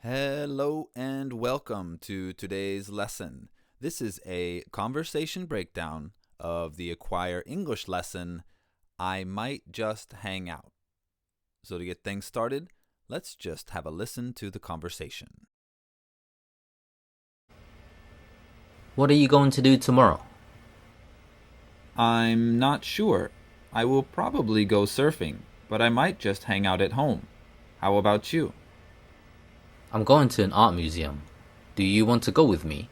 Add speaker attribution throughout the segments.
Speaker 1: Hello and welcome to today's lesson. This is a conversation breakdown of the Acquire English lesson, I Might Just Hang Out. So to get things started, let's just have a listen to the conversation.
Speaker 2: What are you going to do tomorrow?
Speaker 1: I'm not sure. I will probably go surfing, but I might just hang out at home. How about you?
Speaker 2: I'm going to an art museum. Do you want to go with me?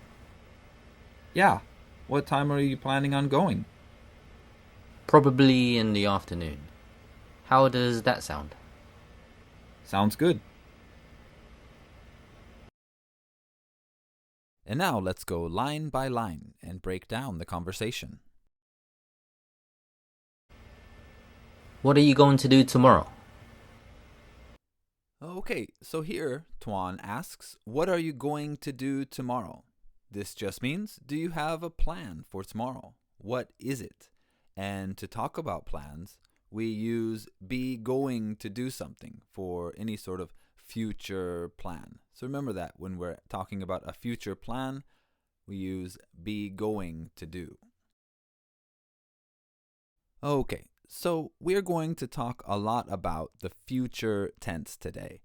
Speaker 1: Yeah. What time are you planning on going?
Speaker 2: Probably in the afternoon. How does that sound?
Speaker 1: Sounds good. And now let's go line by line and break down the conversation.
Speaker 2: What are you going to do tomorrow?
Speaker 1: Okay, so here Tuan asks, what are you going to do tomorrow? This just means, do you have a plan for tomorrow? What is it? And to talk about plans, we use be going to do something for any sort of future plan. So remember that when we're talking about a future plan, we use be going to do. Okay, so we're going to talk a lot about the future tense today.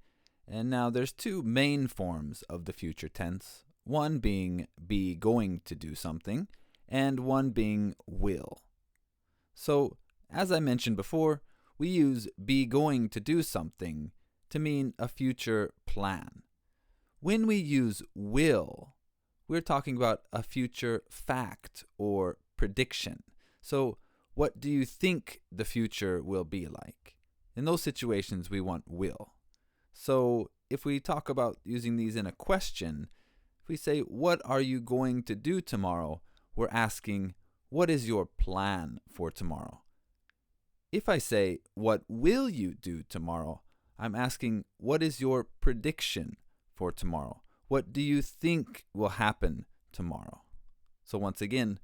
Speaker 1: And now there's two main forms of the future tense, one being be going to do something, and one being will. So, as I mentioned before, we use be going to do something to mean a future plan. When we use will, we're talking about a future fact or prediction. So, what do you think the future will be like? In those situations, we want will. So, if we talk about using these in a question, if we say, what are you going to do tomorrow? We're asking, what is your plan for tomorrow? If I say, what will you do tomorrow? I'm asking, what is your prediction for tomorrow? What do you think will happen tomorrow? So once again,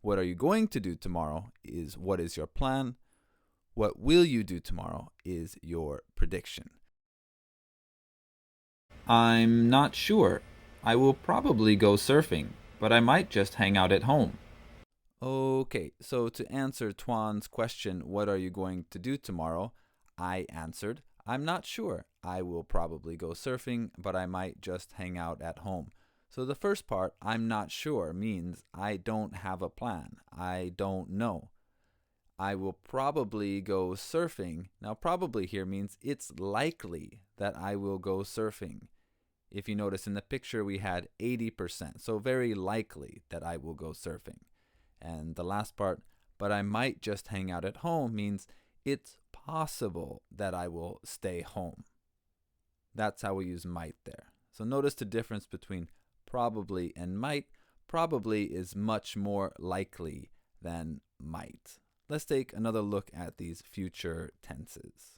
Speaker 1: what are you going to do tomorrow is what is your plan. What will you do tomorrow is your prediction. I'm not sure. I will probably go surfing, but I might just hang out at home. Okay, so to answer Tuan's question, what are you going to do tomorrow? I answered, I'm not sure. I will probably go surfing, but I might just hang out at home. So the first part, I'm not sure, means I don't have a plan. I don't know. I will probably go surfing. Now, probably here means it's likely that I will go surfing. If you notice in the picture, we had 80%, so very likely that I will go surfing. And the last part, but I might just hang out at home, means it's possible that I will stay home. That's how we use might there. So notice the difference between probably and might. Probably is much more likely than might. Let's take another look at these future tenses.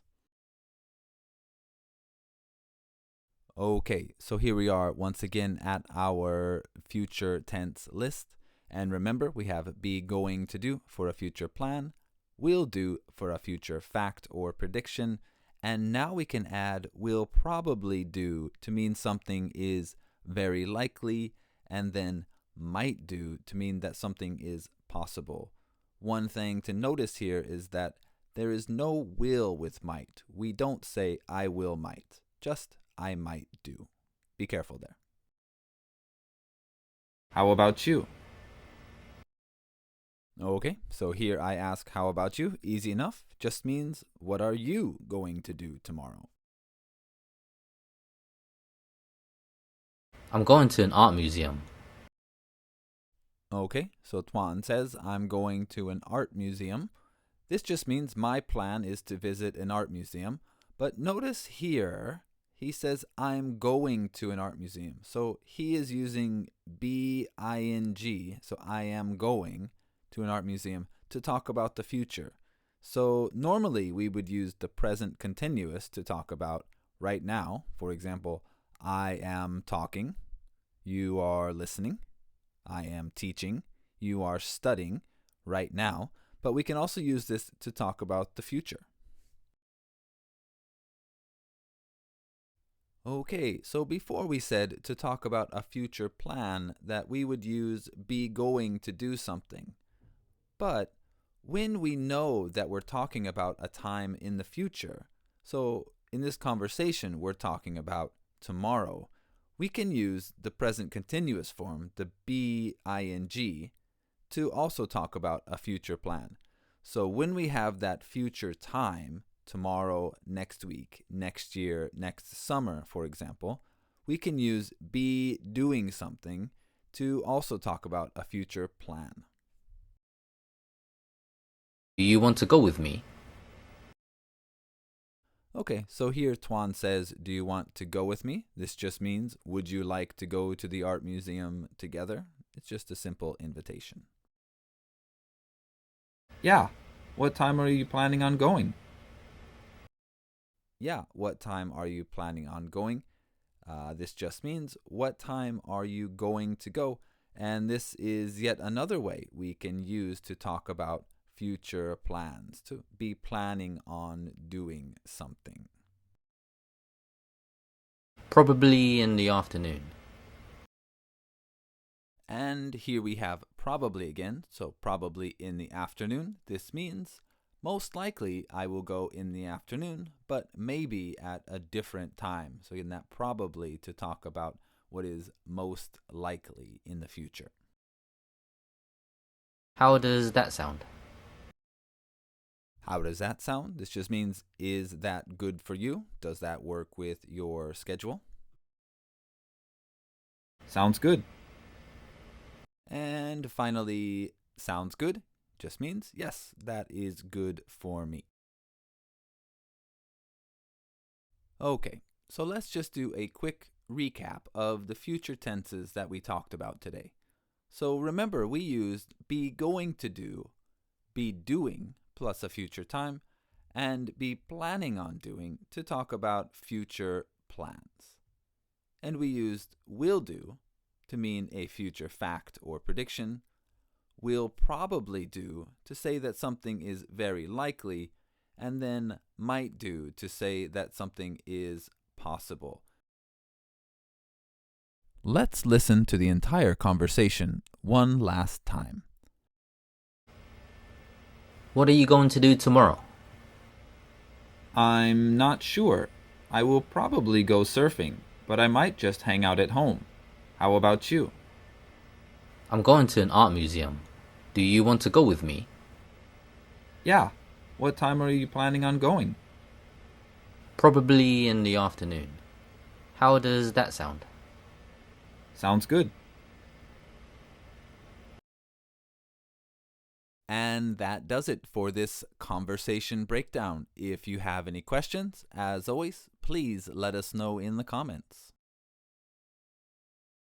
Speaker 1: Okay, so here we are once again at our future tense list. And remember, we have be going to do for a future plan, will do for a future fact or prediction, and now we can add will probably do to mean something is very likely, and then might do to mean that something is possible. One thing to notice here is that there is no will with might. We don't say I will might, just I might do. Be careful there. How about you? Okay, so here I ask, how about you? Easy enough. Just means, what are you going to do tomorrow?
Speaker 2: I'm going to an art museum.
Speaker 1: Okay, so Tuan says, I'm going to an art museum. This just means my plan is to visit an art museum. But notice here, he says, I'm going to an art museum. So he is using be-ing, so I am going to an art museum, to talk about the future. So normally we would use the present continuous to talk about right now. For example, I am talking, you are listening. I am teaching, you are studying right now. But we can also use this to talk about the future. Okay, so before we said to talk about a future plan that we would use be going to do something. But when we know that we're talking about a time in the future, so in this conversation we're talking about tomorrow, we can use the present continuous form, the be ing, to also talk about a future plan. So when we have that future time, tomorrow, next week, next year, next summer, for example, we can use be doing something to also talk about a future plan.
Speaker 2: Do you want to go with me?
Speaker 1: Okay, so here Tuan says, do you want to go with me? This just means, would you like to go to the art museum together? It's just a simple invitation.
Speaker 3: Yeah. What time are you planning on going?
Speaker 1: Yeah, what time are you planning on going? This just means, what time are you going to go? And this is yet another way we can use to talk about future plans, to be planning on doing something.
Speaker 2: Probably in the afternoon.
Speaker 1: And here we have probably again, so probably in the afternoon. This means most likely I will go in the afternoon, but maybe at a different time. So again, that probably to talk about what is most likely in the future.
Speaker 2: How does that sound?
Speaker 1: How does that sound? This just means, is that good for you? Does that work with your schedule?
Speaker 3: Sounds good.
Speaker 1: And finally, sounds good just means, yes, that is good for me. Okay, so let's just do a quick recap of the future tenses that we talked about today. So remember, we used be going to do, be doing plus a future time, and be planning on doing to talk about future plans. And we used will do to mean a future fact or prediction, will probably do to say that something is very likely, and then might do to say that something is possible. Let's listen to the entire conversation one last time.
Speaker 2: What are you going to do tomorrow?
Speaker 3: I'm not sure. I will probably go surfing, but I might just hang out at home. How about you?
Speaker 2: I'm going to an art museum. Do you want to go with me?
Speaker 3: Yeah. What time are you planning on going?
Speaker 2: Probably in the afternoon. How does that sound?
Speaker 3: Sounds good.
Speaker 1: And that does it for this conversation breakdown. If you have any questions, as always, please let us know in the comments.